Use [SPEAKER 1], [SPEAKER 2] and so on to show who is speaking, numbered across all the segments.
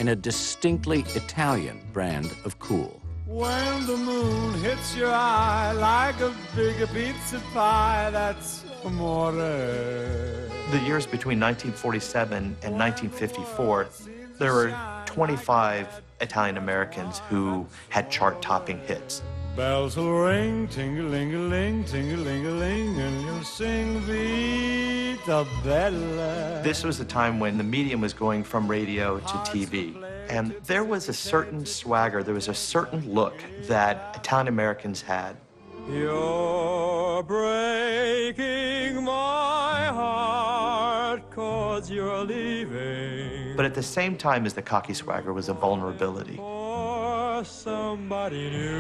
[SPEAKER 1] in a distinctly Italian brand of cool.
[SPEAKER 2] When the moon hits your eye like a big pizza pie, that's amore.
[SPEAKER 3] The years between 1947 and 1954, there were 25 Italian Americans who had chart-topping hits.
[SPEAKER 2] Bells will ring, ting-a-ling-a-ling, ting-a-ling-a-ling, and you'll sing Vita Bella.
[SPEAKER 3] This was a time when the medium was going from radio to TV. And there was a certain swagger, there was a certain look that Italian Americans had.
[SPEAKER 2] You're breaking my heart 'cause you're leaving.
[SPEAKER 3] But at the same time as the cocky swagger was a vulnerability.
[SPEAKER 2] For somebody new.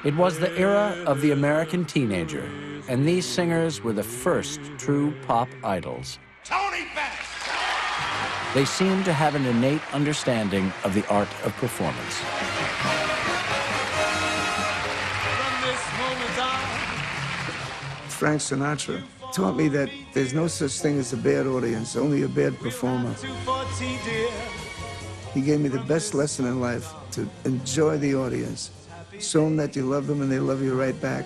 [SPEAKER 1] It was the era of the American teenager, and these singers were the first true pop idols.
[SPEAKER 4] Tony Bennett!
[SPEAKER 1] They seemed to have an innate understanding of the art of performance.
[SPEAKER 2] From this moment on,
[SPEAKER 5] Frank Sinatra taught me that there's no such thing as a bad audience, only a bad performer.
[SPEAKER 2] 240, dear.
[SPEAKER 5] He gave me the best lesson in life, to enjoy the audience. Show them that you love them and they love you right back.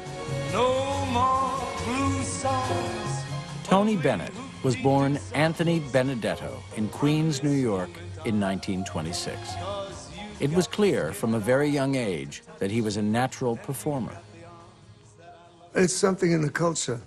[SPEAKER 2] No more blues songs.
[SPEAKER 1] Tony Bennett was born Anthony Benedetto in Queens, New York in 1926. It was clear from a very young age that he was a natural performer.
[SPEAKER 5] It's something in the culture.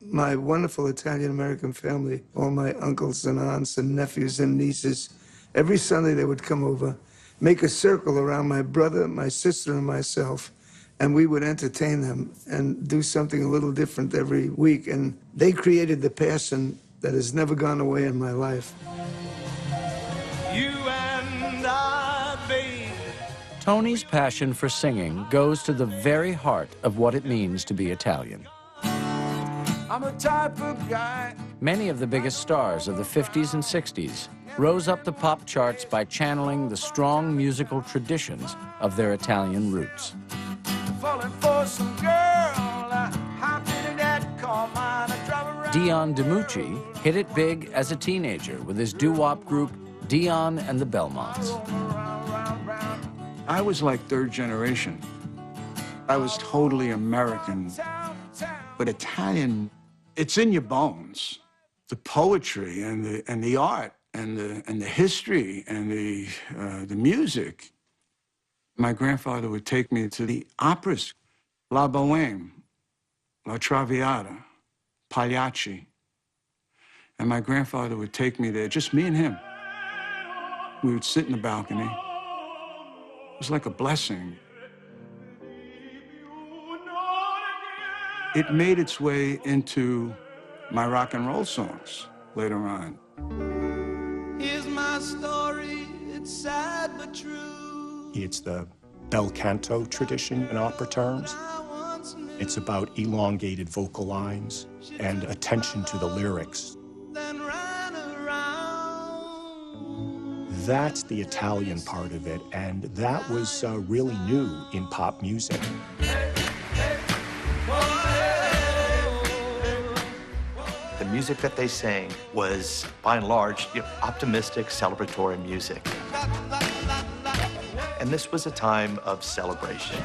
[SPEAKER 5] My wonderful Italian-American family, all my uncles and aunts and nephews and nieces, every Sunday they would come over, make a circle around my brother, my sister, and myself, and we would entertain them and do something a little different every week. And they created the passion that has never gone away in my life.
[SPEAKER 2] You and I, babe.
[SPEAKER 1] Tony's passion for singing goes to the very heart of what it means to be Italian.
[SPEAKER 2] I'm a type of guy.
[SPEAKER 1] Many of the biggest stars of the 50s and 60s rose up the pop charts by channeling the strong musical traditions of their Italian roots.
[SPEAKER 2] Falling for some girl. How did that call mine? I drive around.
[SPEAKER 1] Dion DiMucci hit it big as a teenager with his doo-wop group Dion and the Belmonts.
[SPEAKER 6] I was like third generation. I was totally American, but Italian, it's in your bones. The poetry and the art and the history and the music. My grandfather would take me to the operas, La Bohème, La Traviata, Pagliacci. And my grandfather would take me there, just me and him. We would sit in the balcony. It was like a blessing. It made its way into my rock and roll songs later on.
[SPEAKER 2] Here's my story, it's sad but true.
[SPEAKER 7] It's the bel canto tradition in opera terms. It's about elongated vocal lines and attention to the lyrics.
[SPEAKER 2] Then ran around.
[SPEAKER 7] That's the Italian part of it, and that was really new in pop music.
[SPEAKER 3] The music that they sang was, by and large, optimistic, celebratory music. And this was a time of celebration.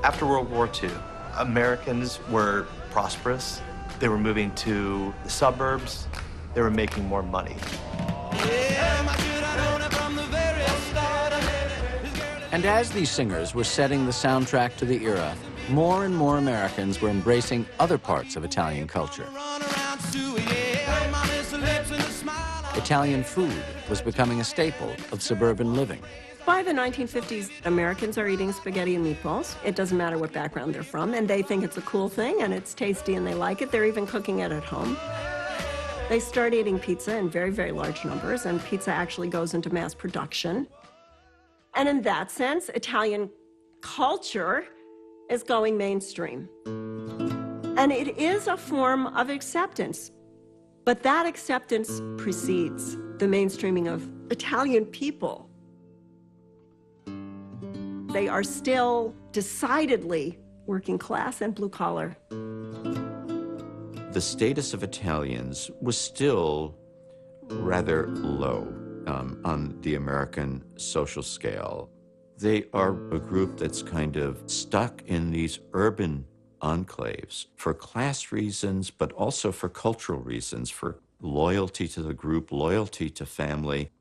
[SPEAKER 3] After World War II, Americans were prosperous. They were moving to the suburbs. They were making more money.
[SPEAKER 1] And as these singers were setting the soundtrack to the era, more and more Americans were embracing other parts of Italian culture. Italian food was becoming a staple of suburban living.
[SPEAKER 8] By the 1950s, Americans are eating spaghetti and meatballs. It doesn't matter what background they're from, and they think it's a cool thing, and it's tasty, and they like it. They're even cooking it at home. They start eating pizza in very, very large numbers, and pizza actually goes into mass production. And in that sense, Italian culture is going mainstream. And it is a form of acceptance, but that acceptance precedes the mainstreaming of Italian people. They are still decidedly working class and blue collar.
[SPEAKER 9] The status of Italians was still
[SPEAKER 4] rather low on the American social scale. They are a group that's kind of stuck in these urban enclaves for class reasons, but also for cultural reasons, for loyalty to the group, loyalty to family.